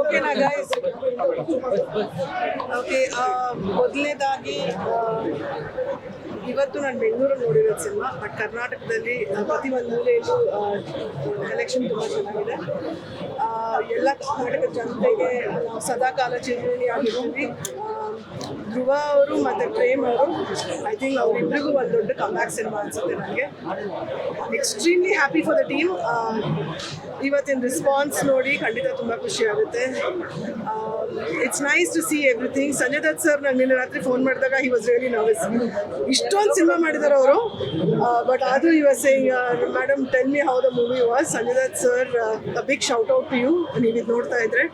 ಓಕೆನಾ guys? Okay, ಮೊದಲನೇದಾಗಿ ಇವತ್ತು ನಾನು ಬೆಂಗಳೂರಲ್ಲಿ ನೋಡಿರೋದು ಸಿನಿಮಾ, ಬಟ್ ಕರ್ನಾಟಕದಲ್ಲಿ ಪ್ರತಿಯೊಂದು ಮೂಲೆಯಲ್ಲೂ ಕಲೆಕ್ಷನ್ ತುಂಬ ಚೆನ್ನಾಗಿದೆ. ಎಲ್ಲ ಕರ್ನಾಟಕದ ಜನತೆಗೆ ನಾವು ಸದಾಕಾಲ ಚಿರಋಣಿ ಆಗಿರ್ತೀವಿ. ಧ್ರುವ ಅವರು ಮತ್ತು ಪ್ರೇಮ್ ಅವರು, ಐ ಥಿಂಕ್ ಅವರಿಬ್ಬರಿಗೂ ಒಂದು ದೊಡ್ಡ ಕಮ್ಬ್ಯಾಕ್ ಸಿನಿಮಾ ಅನಿಸುತ್ತೆ ನನಗೆ. Extremely happy for the team. ಇವತ್ತಿನ ರೆಸ್ಪಾನ್ಸ್ ನೋಡಿ ಖಂಡಿತ ತುಂಬ ಖುಷಿ ಆಗುತ್ತೆ. It's nice to see everything. Sanjay Dutt sir ನಾನು ನಿನ್ನೆ ರಾತ್ರಿ ಫೋನ್ ಮಾಡಿದಾಗ ಹಿ ವಾಸ್ ರಿಯಲಿ ನರ್ವಸ್. ಇಷ್ಟೊಂದು ಸಿನಿಮಾ ಮಾಡಿದ್ದಾರೆ ಅವರು, ಬಟ್ ಆದರೂ you are saying madam tell me how the movie was. Sanjay Dutt sir, a big shout out to you, ನೀವು ಇದು ನೋಡ್ತಾ ಇದ್ರೆ.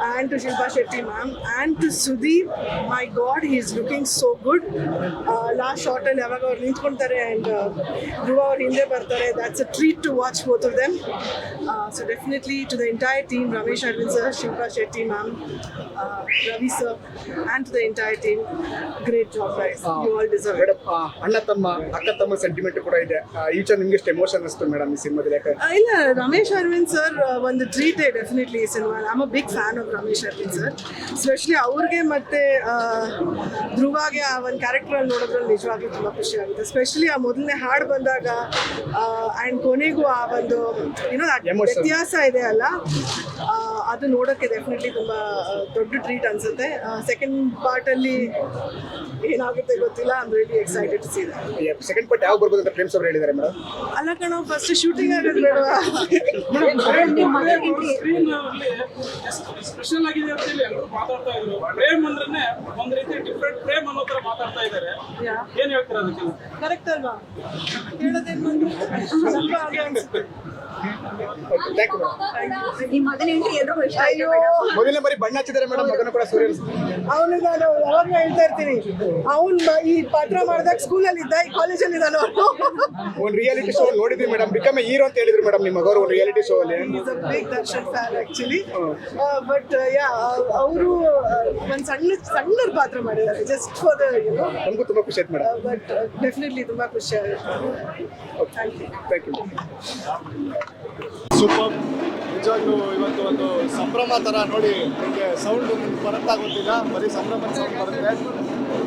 And to Shilpa Shetty ma'am and to Sudeep, my god, he is looking so good. Last ಶಾರ್ಟಲ್ಲಿ ಯಾವಾಗ ಅವ್ರು ನಿಂತ್ಕೊಳ್ತಾರೆ and Dhruva ಅವ್ರು ಹಿಂದೆ ಬರ್ತಾರೆ, that's a treat to watch both of them. So definitely to the entire team, Ramesh Arvind sir, Shilpa Shetty ma'am, Ravi sir, and to the entire team, great job guys. You all deserve it. ಅಣ್ಣ ತಮ್ಮ ಅಕ್ಕ ತಮ್ಮ sentiment ಕೂಡ ಇದೆ. ಈಚ ನಿಮ್ಗೆ ಎಷ್ಟು emotion ಅನಿಸ್ತು madam ಈ ಸಿನಿಮಾದಲ್ಲಿ? ಇಲ್ಲ, ರಮೇಶ್ ಅರವಿಂದ್ ಸರ್ ಒಂದು ಟ್ರೀಟ್ ಡೆಫಿನೆಟ್ಲಿ ಈ cinema. I am a big fan of Ramesh Aravind sir. Specially ಅವ್ರಿಗೆ ಮತ್ತೆ ಧ್ರುವಾಗೆ ಆ ಒಂದು ಕ್ಯಾರೆಕ್ಟರಲ್ಲಿ ನೋಡೋದ್ರಲ್ಲಿ ನಿಜವಾಗ್ಲೂ ತುಂಬ ಖುಷಿ ಆಗುತ್ತೆ. ಸ್ಪೆಷಲಿ ಆ ಮೊದಲನೇ ಹಾಡು ಬಂದಾಗ ಆ್ಯಂಡ್ ಕೊನೆಗೂ ಆ ಒಂದು ಏನೋ ವ್ಯತ್ಯಾಸ ಇದೆ ಅಲ್ಲ, ಅದು ನೋಡೋಕ್ಕೆ ಡೆಫಿನೆಟ್ಲಿ ತುಂಬ ದೊಡ್ಡ ಟ್ರೀಟ್ ಅನಿಸುತ್ತೆ. ಸೆಕೆಂಡ್ ಪಾರ್ಟಲ್ಲಿ ಏನಾಗುತ್ತೆ ಗೊತ್ತಿಲ್ಲ. I am really excited to see that. Second part ಯಾವಾಗ ಬರ್ಬೋದು ಅಂತ ಪ್ರೇಮ್ ಸರ್ ಹೇಳಿದ್ದಾರೆ ಮೇಡಮ್? ಅಲ್ಲ ಕಣೋ, ಫಸ್ಟ್ ಶೂಟಿಂಗ್ ಆಗೋದು ಬೇಡವಾ? ಸ್ಪೆಷಲ್ ಆಗಿದೆ ಅಂತ ಹೇಳಿ ಎಲ್ಲರೂ ಮಾತಾಡ್ತಾ ಇದ್ರು. ಪ್ರೇಮ್ ಅಂದ್ರೆ ಒಂದ್ ರೀತಿ ಡಿಫ್ರೆಂಟ್ ಪ್ರೇಮ್ ಅನ್ನೋ ತರ ಮಾತಾಡ್ತಾ ಇದ್ದಾರೆ. ಏನ್ ಹೇಳ್ತಾರೆ ಅದಕ್ಕೆ? ಕರೆಕ್ಟ್ ಅಲ್ವಾ? ಹೇಳೋದೇನು ಬಂದು ಸ್ವಲ್ಪ ಹಾಗೆ ಅನ್ಸುತ್ತೆ. ಅಯ್ಯೋ, ಮೊದಲನೇ ಬಾರಿ ಬಣ್ಣ ಹಚ್ಚಿದ್ದಾರೆ ಮೇಡಮ್ ಮಗನ ಕೂಡ ಸೂರ್ಯ. ಅವನು ನಾನು ಯಾವಾಗ ಹೇಳ್ತಾ ಇರ್ತೀನಿ, ಅವ್ನು ಈ ಪಾತ್ರ ಮಾಡಿದಾಗ ಸ್ಕೂಲಲ್ಲಿ ಇದ್ದ, ಈ ಕಾಲೇಜಲ್ಲಿ ಇದ್ದಾನೆ. ಒಂದು ರಿಯಾಲಿಟಿ ಶೋ ನೋಡಿದ್ವಿ ಮೇಡಮ್, ಬಿಕಮ್ ಹೀರೋ ಅಂತ ಹೇಳಿದ್ರು ಮೇಡಮ್ ನಿಮ್ಮ ಮಗವರು ಒಂದು ರಿಯಾಲಿಟಿ ಶೋ ಅಲ್ಲಿ. Big Darshan fan actually. But yeah, ಅವರು ಒಂದು ಸಣ್ಣ ಪಾತ್ರ ಮಾಡಿದ್ದಾರೆ ಜಸ್ಟ್ ಫಾರ್ ದ ನಮಗೂ ತುಂಬಾ ಖುಷಿ ಆಯ್ತು ಮೇಡಮ್. ಬಟ್ ಡೆಫಿನೆಟ್ಲಿ ತುಂಬಾ ಖುಷಿ ಆಗುತ್ತೆ. Thank you. ಸೂಪರ್. ನಿಜವಾಗ್ಲೂ ಇವತ್ತು ಒಂದು ಸಂಭ್ರಮ ಥರ ನೋಡಿ, ನಿಮಗೆ ಸೌಂಡ್ ಬರುತ್ತಾ ಗೊತ್ತಿಲ್ಲ, ಬರೀ ಸಂಭ್ರಮದ ಸೌಂಡ್ ಬರುತ್ತೆ,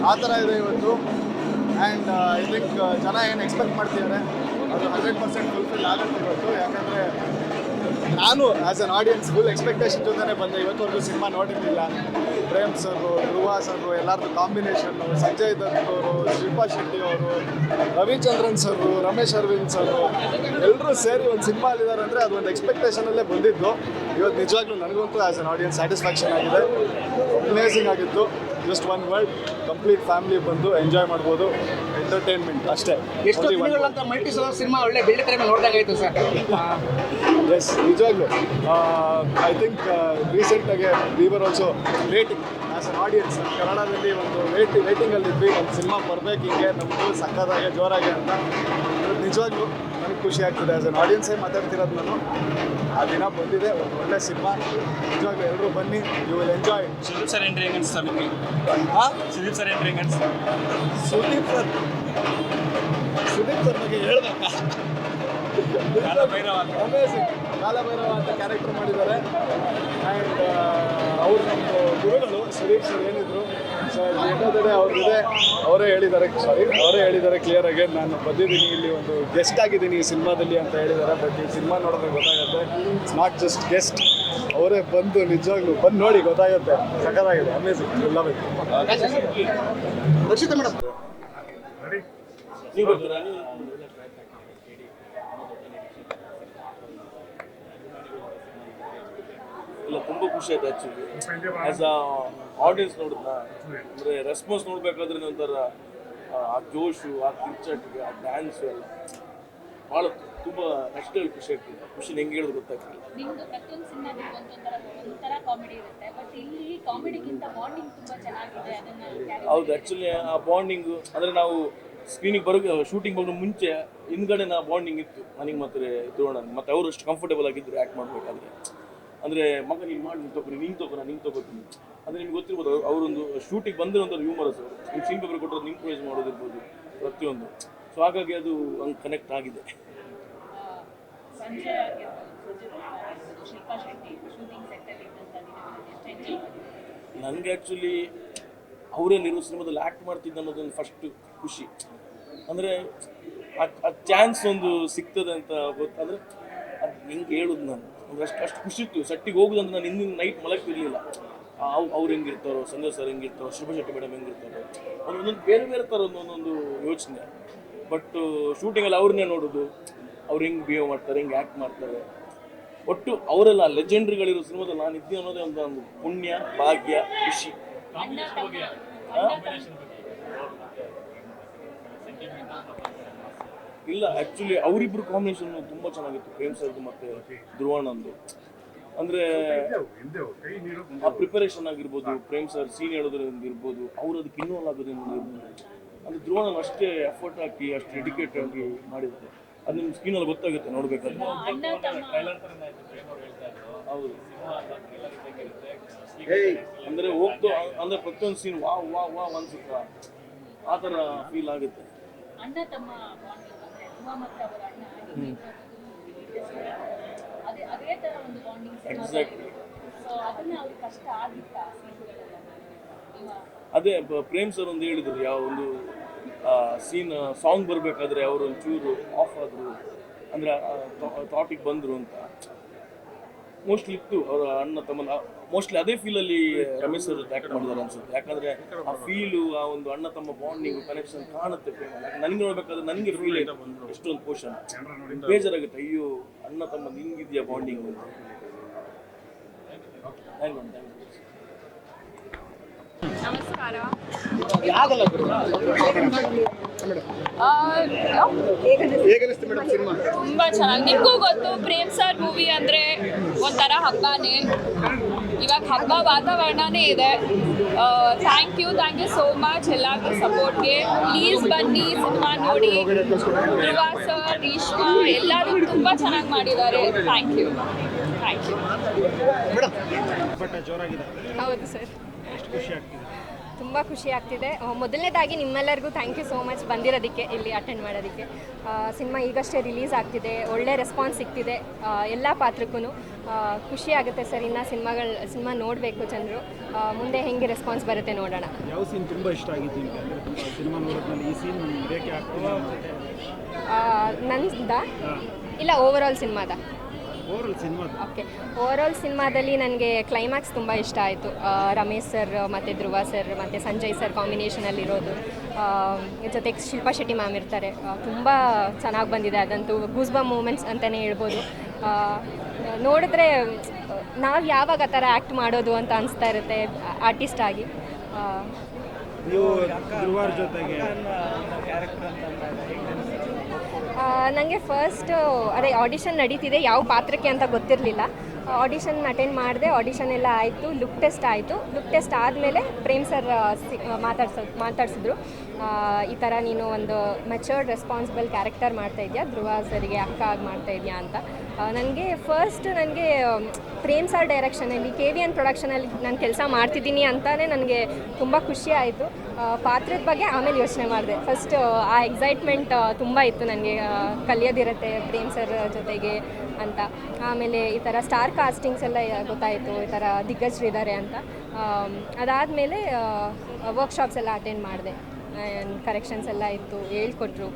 ಆ ಥರ ಇದೆ ಇವತ್ತು. ಆ್ಯಂಡ್ ಐ ಥಿಂಕ್ ಜನ ಏನು ಎಕ್ಸ್ಪೆಕ್ಟ್ ಮಾಡ್ತಿದ್ದಾರೆ ಅದು 100% ಫುಲ್ಫಿಲ್ ಆಗುತ್ತೆ ಇವತ್ತು. ಯಾಕಂದರೆ ನಾನು as an audience full expectation ಜೊತೆನೇ ಬಂದೆ. ಇವತ್ತವರೆಗೂ ಸಿನಿಮಾ ನೋಡಿರಲಿಲ್ಲ. ಪ್ರೇಮ್ ಸರು, ಧ್ರುವ ಸರು, ಎಲ್ಲರದ್ದು ಕಾಂಬಿನೇಷನ್ನು, ಸಂಜಯ್ ದತ್ ಅವರು, ಶಿಲ್ಪಾ ಶೆಟ್ಟಿ ಅವರು, ರವಿಚಂದ್ರನ್ ಸರು, ರಮೇಶ್ ಅರವಿಂದ್ ಸರು, ಎಲ್ಲರೂ ಸೇರಿ ಒಂದು ಸಿನಿಮಾ ಅಲ್ಲಿದ್ದಾರೆ ಅಂದರೆ ಅದು ಒಂದು ಎಕ್ಸ್ಪೆಕ್ಟೇಷನಲ್ಲೇ ಬಂದಿದ್ದು. ಇವತ್ತು ನಿಜವಾಗ್ಲೂ ನನಗಂತೂ ಆ್ಯಸ್ ಅನ್ ಆಡಿಯನ್ಸ್ ಸ್ಯಾಟಿಸ್ಫ್ಯಾಕ್ಷನ್ ಆಗಿದೆ. ಅಮೇಝಿಂಗ್ ಆಗಿತ್ತು. Just one word, complete family ಬಂದು ಎಂಜಾಯ್ ಮಾಡ್ಬೋದು. ಎಂಟರ್ಟೈನ್ಮೆಂಟ್ ಅಷ್ಟೇ. ಎಷ್ಟು ದಿನಗಳಂತ ಮಲ್ಟಿ ಸ್ಟಾರ್ ಸಿನಿಮಾ ಒಳ್ಳೆ ಬೆಳ್ಳಿ ತೆರೆ ಮೇಲೆ ನೋಡಿದಾಗಾಯ್ತು ಸರ್. ಎಸ್, ನಿಜವಾಗ್ಲೂ ಐ ಥಿಂಕ್ ರೀಸೆಂಟಾಗಿ we were also waiting as an audience. ಕನ್ನಡದಲ್ಲಿ ಒಂದು ವೇಟಿಂಗಲ್ಲಿದ್ವಿ, ಒಂದು ಸಿನಿಮಾ ಬರಬೇಕು ಹಿಂಗೆ ನಮ್ಮದು ಸಕ್ಕದಾಗೆ ಜೋರಾಗೆ ಅಂತ. ನಿಜವಾಗ್ಲೂ ನನಗೆ ಖುಷಿ ಆಗ್ತಿದೆ. ಆ್ಯಸ್ ಅನ್ ಆಡಿಯನ್ಸೇ ಮಾತಾಡ್ತಿರೋದು ನಾನು. ಆ ದಿನ ಬಂದಿದೆ, ಒಂದು ಒಳ್ಳೆ ಸಿನಿಮಾ. ನಿಜವಾಗ್ಲೂ ಎಲ್ಲರೂ ಬನ್ನಿ, you will enjoy. Sudeep sir entry ಹೆಂಗೆ ಅನಿಸ್ತಾ ನಿಮಗೆ? ಸುದೀಪ್ ಸರ್ ಎಂಟ್ರಿ ಹೆಂಗೆ ಅನಿಸ್ತಾ? ಸುದೀಪ್ ಸರ್ ಬಗ್ಗೆ ಹೇಳ್ಬೇಕಾ? ಅಮೇಝಿಂಗ್. ಕಾಲಭೈರವ ಅಂತ ಕ್ಯಾರೆಕ್ಟರ್ ಮಾಡಿದ್ದಾರೆ. ಆ್ಯಂಡ್ ಅವ್ರು ನಮ್ಮ ಗುರುಗಳು ಸುದೀಪ್ ಸರ್ ಏನಿದ್ರು ಸರ್, ಎಂಟೋದಡೆ ಅವ್ರದ್ದಿದೆ. ಅವರೇ ಹೇಳಿದ್ದಾರೆ ಕ್ಲಿಯರಾಗಿ, ನಾನು ಬಂದಿದ್ದೀನಿ ಇಲ್ಲಿ ಒಂದು ಗೆಸ್ಟ್ ಆಗಿದ್ದೀನಿ ಈ ಸಿನಿಮಾದಲ್ಲಿ ಅಂತ ಹೇಳಿದ್ದಾರೆ. ಬಟ್ ಈ ಸಿನಿಮಾ ನೋಡಿದ್ರೆ ಗೊತ್ತಾಗುತ್ತೆ, ಇಟ್ಸ್ ನಾಟ್ ಜಸ್ಟ್ ಗೆಸ್ಟ್, ಅವರೇ ಬಂದು ನಿಜವಾಗ್ಲೂ ಬಂದು ನೋಡಿ ಗೊತ್ತಾಗುತ್ತೆ. ಸಖತ್ತಾಗಿದೆ, amazing, love it. Rakshita madam ನೀವು ಬರ್ತೀರಾ? ಇಲ್ಲ, ತುಂಬ ಖುಷಿ ಆಯ್ತು ಆ್ಯಕ್ಚುಲಿ. ಆ್ಯಸ್ ಅ ಆಡಿಯನ್ಸ್ ನೋಡಿದ್ನ, ಅಂದರೆ ರೆಸ್ಪಾನ್ಸ್ ನೋಡಬೇಕಾದ್ರೆ ಒಂಥರ ಆ ಜೋಶು, ಆ ಕಿರ್ಚಾಟಿಗೆ, ಆ ಡ್ಯಾನ್ಸು ಎಲ್ಲ ಭಾಳ ತುಂಬ ಅಷ್ಟೇ ಖುಷಿ ಆಗ್ತಿದೆ. ಖುಷಿ ಹೆಂಗೆ ಹೇಳೋದು ಗೊತ್ತಾಗ್ತಿಲ್ಲ. ನಿಮ್ಮದು ಪ್ರತಿಯೊಂದು ಸಿನಿಮಾದಲ್ಲಿ ಒಂಥರ ಕಾಮಿಡಿ ಇರುತ್ತೆ, ಬಟ್ ಇಲ್ಲಿ ಕಾಮಿಡಿಗಿಂತ ಬಾಂಡಿಂಗ್ ತುಂಬ ಚೆನ್ನಾಗಿದೆ. ಅದನ್ನು ಹೌದು, ಆ್ಯಕ್ಚುಲಿ ಆ ಬಾಂಡಿಂಗು ಅಂದರೆ ನಾವು ಸ್ಕ್ರೀನಿಗೆ ಬರೋ ಶೂಟಿಂಗ್ ಬರೋ ಮುಂಚೆ ಹಿಂದ್ಗಡೆ ಬಾಂಡಿಂಗ್ ಇತ್ತು ನನಗೆ ಮತ್ತು ಧ್ರುವಣ್ಣ. ಮತ್ತು ಅವರು ಅಷ್ಟು ಕಂಫರ್ಟೇಬಲ್ ಆಗಿದ್ದರು ಆ್ಯಕ್ಟ್ ಮಾಡಬೇಕಾದ್ರೆ. ಅಂದರೆ ಮಗ ನೀನು ಮಾಡಿ ನೀನು ತೊಗೋತೀನಿ. ಅಂದರೆ ನಿಮ್ಗೆ ಗೊತ್ತಿರ್ಬೋದು, ಅವರೊಂದು ಶೂಟಿಗೆ ಬಂದರೆ ಒಂಥರ ಹ್ಯೂಮರಸ್. ಅವರು ನಿಮ್ಮ ಸೀನ್ ಪೇಪರ್ ಕೊಟ್ಟರೆ ಇಂಪ್ರೂವೈಸ್ ಮಾಡೋದಿರ್ಬೋದು ಪ್ರತಿಯೊಂದು. ಸೊ ಹಾಗಾಗಿ ಅದು ಹಂಗೆ ಕನೆಕ್ಟ್ ಆಗಿದೆ. ಸಂಜಯ್ ಆಗಿರ್ಬೋದು, ಶಿಲ್ಪಾ ಶೆಟ್ಟಿ ಶೂಟಿಂಗ್ ಸೆಟ್ಟಲ್ಲಿ ನನಗೆ ಆ್ಯಕ್ಚುಲಿ ಅವರೇನಿರೋ ಸಿನಿಮಾದಲ್ಲಿ ಆ್ಯಕ್ಟ್ ಮಾಡ್ತಿದ್ದ ಅನ್ನೋದೊಂದು ಫಸ್ಟ್ ಖುಷಿ. ಅಂದರೆ ಆ ಚಾನ್ಸ್ ಒಂದು ಸಿಗ್ತದೆ ಅಂತ ಗೊತ್ತಾದರೆ ಅದು ಹೆಂಗೆ ಹೇಳೋದು ನಾನು ಅಂದರೆ ಅಷ್ಟು ಖುಷಿ ಇತ್ತು. ಸೆಟ್ಟಿಗೆ ಹೋಗೋದಂದ್ರೆ ನಾನು ಹಿಂದಿನ ನೈಟ್ ಮಲಗ್ತಿರ್ಲಿಲ್ಲ. ಅವ್ರು ಹೆಂಗಿರ್ತಾರೋ, ಸಂಜಯ್ ಸರ್ ಹೆಂಗಿರ್ತಾರೋ, ಶಿಲ್ಪಾ ಶೆಟ್ಟಿ ಮೇಡಮ್ ಹೆಂಗಿರ್ತಾರೋ, ಒಂದೊಂದು ಬೇರೆ ಬೇರೆ ಥರ ಒಂದೊಂದು ಯೋಚನೆ. ಬಟ್ ಶೂಟಿಂಗಲ್ಲಿ ಅವ್ರನ್ನೇ ನೋಡೋದು, ಅವ್ರು ಹೆಂಗೆ ಬಿಹೇವ್ ಮಾಡ್ತಾರೆ, ಹೆಂಗೆ ಆ್ಯಕ್ಟ್ ಮಾಡ್ತಾರೆ, ಒಟ್ಟು ಅವರೆಲ್ಲ ಲೆಜೆಂಡ್ರಿಗಳಿರೋ ಸಿನಿಮಾದಲ್ಲಿ ನಾನು ಇದ್ದೀನಿ ಅನ್ನೋದೇ ಒಂದು ಪುಣ್ಯ, ಭಾಗ್ಯ, ಖುಷಿ. ಇಲ್ಲ ಆ್ಯಕ್ಚುಲಿ ಅವರಿಬ್ಬರು ಕಾಂಬಿನೇಷನ್ ತುಂಬ ಚೆನ್ನಾಗಿತ್ತು, ಪ್ರೇಮ್ ಸರ್ದು ಮತ್ತು ಧ್ರುವಣ್ಣಂದು. ಅಂದರೆ ಆ ಪ್ರಿಪರೇಷನ್ ಆಗಿರ್ಬೋದು, ಪ್ರೇಮ್ ಸರ್ ಸೀನ್ ಹೇಳೋದ್ರಿಂದ ಇರ್ಬೋದು, ಅವ್ರು ಅದಕ್ಕೆ ಇನ್ವಾಲ್ವ್ ಆಗೋದ್ರಿಂದ ಇರ್ಬೋದು. ಅಂದರೆ ಧ್ರುವಣ್ಣನ ಅಷ್ಟೇ ಎಫರ್ಟ್ ಹಾಕಿ ಅಷ್ಟು ಡೆಡಿಕೇಟ್ ಆಗಿ ಮಾಡಿದ್ದಾರೆ. ಅದು ನಿಮ್ಮ ಸ್ಕ್ರೀನಲ್ಲಿ ಗೊತ್ತಾಗುತ್ತೆ ನೋಡ್ಬೇಕಾದ್ರೆ. ಹೌದು, ಅಂದರೆ ಹೋಗ್ತು ಅಂದರೆ ಪ್ರತಿಯೊಂದು ಸೀನ್ ವಾ ವಾ ವಾ ಅನ್ಸುತ್ತ, ಆ ಥರ ಫೀಲ್ ಆಗುತ್ತೆ. ಅಣ್ಣ ತಮ್ಮ ಬಾಂಡಿಂಗ್ ಅಂದ್ರೆ ಉಮಾ ಮತ್ತು ಅವರ ಅಣ್ಣ ಅದೇ ತರ ಒಂದು ಬಾಂಡಿಂಗ್ ಎಕ್ಸಾಕ್ಟ್ಲಿ. ಸೊ ಅದನ್ನ ಅವ್ರಿಗೆ ಕಷ್ಟ ಆಗಿತ್ತಾ ಸೀನ್ಗಳೆಲ್ಲ? ಅದೇ ಪ್ರೇಮ್ ಸರ್ ಒಂದು ಹೇಳಿದ್ರು, ಯಾವ ಒಂದು ಸೀನ್ ಸಾಂಗ್ ಬರಬೇಕಾದ್ರೆ ಅವರು ಒಂಚೂರು ಆಫ್ ಆದರು, ಅಂದರೆ ಥಾಟಿಗೆ ಬಂದರು ಅಂತ ಮೋಸ್ಟ್ಲಿ ಇತ್ತು. ಅವರ ಅಣ್ಣ ತಮ್ಮನ ಮೋಸ್ಟ್ಲಿ ಅದೇ ಫೀಲಲ್ಲಿ ರಮೇಶ್ ಸರ್ ಜೊತೆ ಆ್ಯಕ್ಟ್ ಮಾಡಿದ್ದಾರೆ ಅನ್ಸುತ್ತೆ. ಯಾಕಂದರೆ ಆ ಫೀಲು, ಆ ಒಂದು ಅಣ್ಣ ತಮ್ಮ ಬಾಂಡಿಂಗು, ಕನೆಕ್ಷನ್ ಕಾಣುತ್ತೆ. ನನಗೆ ನೋಡ್ಬೇಕಾದ್ರೆ ನನಗೆ ಫೀಲ್ ಆಯ್ತು ಎಷ್ಟೊಂದು ಪೋರ್ಷನ್ ಬೇಜಾರಾಗುತ್ತೆ. ಅಯ್ಯೋ ಅಣ್ಣ ತಮ್ಮ ಹಿಂಗಿದೆಯಾ ಬಾಂಡಿಂಗ್ ಅಂತ. ನಮಸ್ಕಾರ. ಹೇಗನ್ನಿಸ್ತು ಮೇಡಮ್ ಸಿನಿಮಾ? ತುಂಬ ಚೆನ್ನಾಗಿ. ನಿಮಗೂ ಗೊತ್ತು ಪ್ರೇಮ್ ಸರ್ ಮೂವಿ ಅಂದರೆ ಒಂಥರ ಹಬ್ಬನೇ. ಇವಾಗ ಹಬ್ಬ ವಾತಾವರಣನೇ ಇದೆ. ಥ್ಯಾಂಕ್ ಯು ಸೋ ಮಚ್ ಎಲ್ಲರಿಗೂ ಸಪೋರ್ಟ್ಗೆ. ಪ್ಲೀಸ್ ಬನ್ನಿ, ಸಿನಿಮಾ ನೋಡಿ. ಧ್ರುವ ಸರ್, ರೇಷ್ಮಾ ಎಲ್ಲರೂ ತುಂಬ ಚೆನ್ನಾಗಿ ಮಾಡಿದ್ದಾರೆ. Thank you. ಹೌದು ಸರ್, ತುಂಬ ಖುಷಿ ಆಗ್ತಿದೆ. ಮೊದಲನೇದಾಗಿ ನಿಮ್ಮೆಲ್ಲರಿಗೂ ಥ್ಯಾಂಕ್ ಯು ಸೋ ಮಚ್ ಬಂದಿರೋದಕ್ಕೆ, ಇಲ್ಲಿ ಅಟೆಂಡ್ ಮಾಡೋದಕ್ಕೆ. ಸಿನಿಮಾ ಈಗಷ್ಟೇ ರಿಲೀಸ್ ಆಗ್ತಿದೆ, ಒಳ್ಳೆ ರೆಸ್ಪಾನ್ಸ್ ಸಿಗ್ತಿದೆ ಎಲ್ಲ ಪಾತ್ರಕ್ಕೂ. ಖುಷಿ ಆಗುತ್ತೆ ಸರ್. ಇನ್ನು ಸಿನಿಮಾ ನೋಡಬೇಕು ಜನರು. ಮುಂದೆ ಹೆಂಗೆ ರೆಸ್ಪಾನ್ಸ್ ಬರುತ್ತೆ ನೋಡೋಣ. ಯಾವ ಸೀನ್ ತುಂಬ ಇಷ್ಟ ಆಗಿತ್ತು ನಿಮಗೆ? ಅಂದರೆ ಸಿನಿಮಾ ನೋಡೋದ್ಮೇಲೆ ಈ ಸೀನ್ ನಮ್ಗೆ ರೇಖೆ ಆಗ್ತಿಲ್ಲ ನಂದ ಇಲ್ಲ ಓವರಾಲ್ ಸಿನಿಮಾದ? ಓಕೆ, ಓವರಾಲ್ ಸಿನಿಮಾದಲ್ಲಿ ನನಗೆ ಕ್ಲೈಮ್ಯಾಕ್ಸ್ ತುಂಬ ಇಷ್ಟ ಆಯಿತು. ರಮೇಶ್ ಸರ್ ಮತ್ತು ಧ್ರುವ ಸರ್ ಮತ್ತು ಸಂಜಯ್ ಸರ್ ಕಾಂಬಿನೇಷನಲ್ಲಿರೋದು. ಜೊತೆಗೆ ಶಿಲ್ಪಾ ಶೆಟ್ಟಿ ಮ್ಯಾಮ್ ಇರ್ತಾರೆ. ತುಂಬ ಚೆನ್ನಾಗಿ ಬಂದಿದೆ. ಅದಂತೂ ಗೂಸ್ಬಮ್ ಮೂಮೆಂಟ್ಸ್ ಅಂತಲೇ ಹೇಳ್ಬೋದು. ನೋಡಿದ್ರೆ ನಾವು ಯಾವಾಗ ಆ ಥರ ಆ್ಯಕ್ಟ್ ಮಾಡೋದು ಅಂತ ಅನಿಸ್ತಾ ಇರುತ್ತೆ ಆರ್ಟಿಸ್ಟ್ ಆಗಿ. ನನಗೆ ಫಸ್ಟ್ ಅದೇ ಆಡಿಷನ್ ನಡೀತಿದೆ, ಯಾವ ಪಾತ್ರಕ್ಕೆ ಅಂತ ಗೊತ್ತಿರಲಿಲ್ಲ. ಆಡಿಷನ್ ಅಟೆಂಡ್ ಮಾಡಿದೆ. ಆಡಿಷನ್ ಎಲ್ಲ ಆಯಿತು, ಲುಕ್ ಟೆಸ್ಟ್ ಆಯಿತು. ಲುಕ್ ಟೆಸ್ಟ್ ಆದಮೇಲೆ ಪ್ರೇಮ್ ಸರ್ ಮಾತಾಡ್ಸಿದ್ರು. ಈ ಥರ ನೀನು ಒಂದು ಮೆಚೂರ್ಡ್ ರೆಸ್ಪಾನ್ಸಿಬಲ್ ಕ್ಯಾರೆಕ್ಟರ್ ಮಾಡ್ತಾಯಿದ್ಯಾ, ಧ್ರುವ ಸರ್ಗೆ ಅಕ್ಕ ಆಗಿ ಮಾಡ್ತಾಯಿದ್ಯಾ ಅಂತ. ನನಗೆ ಪ್ರೇಮ್ ಸರ್ ಡೈರೆಕ್ಷನಲ್ಲಿ KVN ಪ್ರೊಡಕ್ಷನಲ್ಲಿ ನಾನು ಕೆಲಸ ಮಾಡ್ತಿದ್ದೀನಿ ಅಂತಲೇ ನನಗೆ ತುಂಬ ಖುಷಿ ಆಯಿತು. ಪಾತ್ರದ ಬಗ್ಗೆ ಆಮೇಲೆ ಯೋಚನೆ ಮಾಡಿದೆ. ಫಸ್ಟ್ ಆ ಎಕ್ಸೈಟ್ಮೆಂಟ್ ತುಂಬ ಇತ್ತು ನನಗೆ, ಕಲಿಯೋದಿರುತ್ತೆ ಪ್ರೇಮ್ ಸರ್ ಜೊತೆಗೆ ಅಂತ. ಆಮೇಲೆ ಈ ಥರ ಸ್ಟಾರ್ ಕಾಸ್ಟಿಂಗ್ಸ್ ಎಲ್ಲ ಗೊತ್ತಾಯಿತು, ಈ ಥರ ದಿಗ್ಗಜರಿದ್ದಾರೆ ಅಂತ. ಅದಾದಮೇಲೆ ವರ್ಕ್ಶಾಪ್ಸ್ ಎಲ್ಲ ಅಟೆಂಡ್ ಮಾಡಿದೆ. ಕರೆಕ್ಷನ್ಸ್ ಎಲ್ಲ ಇತ್ತು, ಹೇಳ್ಕೊಟ್ರು.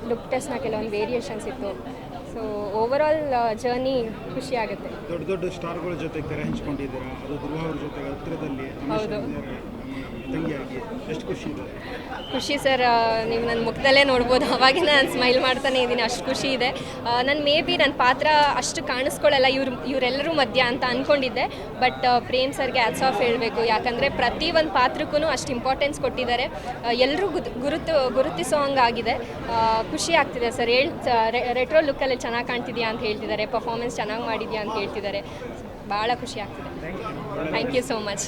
ಲುಕ್ ಟೆಸ್ಟ್ನ ಕೆಲವೊಂದು ವೇರಿಯೇಷನ್ಸ್ ಇತ್ತು. ಸೊ ಓವರಾಲ್ ಜರ್ನಿ ಖುಷಿ ಆಗುತ್ತೆ. ದೊಡ್ಡ ಸ್ಟಾರ್ಗಳ ಜೊತೆ ತೆರೆ ಹಂಚ್ಕೊಂಡಿದ್ದೀರಾ, ಅದು ಧ್ರುವ ಅವ್ರ ಜೊತೆ ಹತ್ತಿರದಲ್ಲಿ ಹೌದು, ತಂಗಿಯಾಗಿ ಎಷ್ಟು ಖುಷಿ ಇದೆ? ಖುಷಿ ಸರ್. ನೀವು ನನ್ನ ಮುಖದಲ್ಲೇ ನೋಡ್ಬೋದು, ಅವಾಗೆ ನಾನು ಸ್ಮೈಲ್ ಮಾಡ್ತಾನೆ ಇದ್ದೀನಿ, ಅಷ್ಟು ಖುಷಿ ಇದೆ. ನಾನು ನನ್ನ ಪಾತ್ರ ಅಷ್ಟು ಕಾಣಿಸ್ಕೊಳ್ಳಲ್ಲ ಇವರೆಲ್ಲರೂ ಮಧ್ಯ ಅಂತ ಅಂದ್ಕೊಂಡಿದ್ದೆ. ಬಟ್ ಪ್ರೇಮ್ ಸರ್ಗೆ ಹ್ಯಾಟ್ಸ್ ಆಫ್ ಹೇಳಬೇಕು. ಯಾಕಂದರೆ ಪ್ರತಿ ಒಂದು ಪಾತ್ರಕ್ಕೂ ಅಷ್ಟು ಇಂಪಾರ್ಟೆನ್ಸ್ ಕೊಟ್ಟಿದ್ದಾರೆ. ಎಲ್ಲರೂ ಗುರುತಿಸೋ ಹಂಗಾಗಿದೆ. ಖುಷಿ ಆಗ್ತಿದೆ ಸರ್. ರೆಟ್ರೋ ಲುಕ್ಕಲ್ಲಿ ಚೆನ್ನಾಗಿ ಕಾಣ್ತಿದ್ಯಾ ಅಂತ ಹೇಳ್ತಿದ್ದಾರೆ, ಪರ್ಫಾರ್ಮೆನ್ಸ್ ಚೆನ್ನಾಗಿ ಮಾಡಿದ್ಯಾ ಅಂತ ಹೇಳ್ತಿದ್ದಾರೆ. ಭಾಳ ಖುಷಿ ಆಗ್ತಿದೆ. Thank you so much.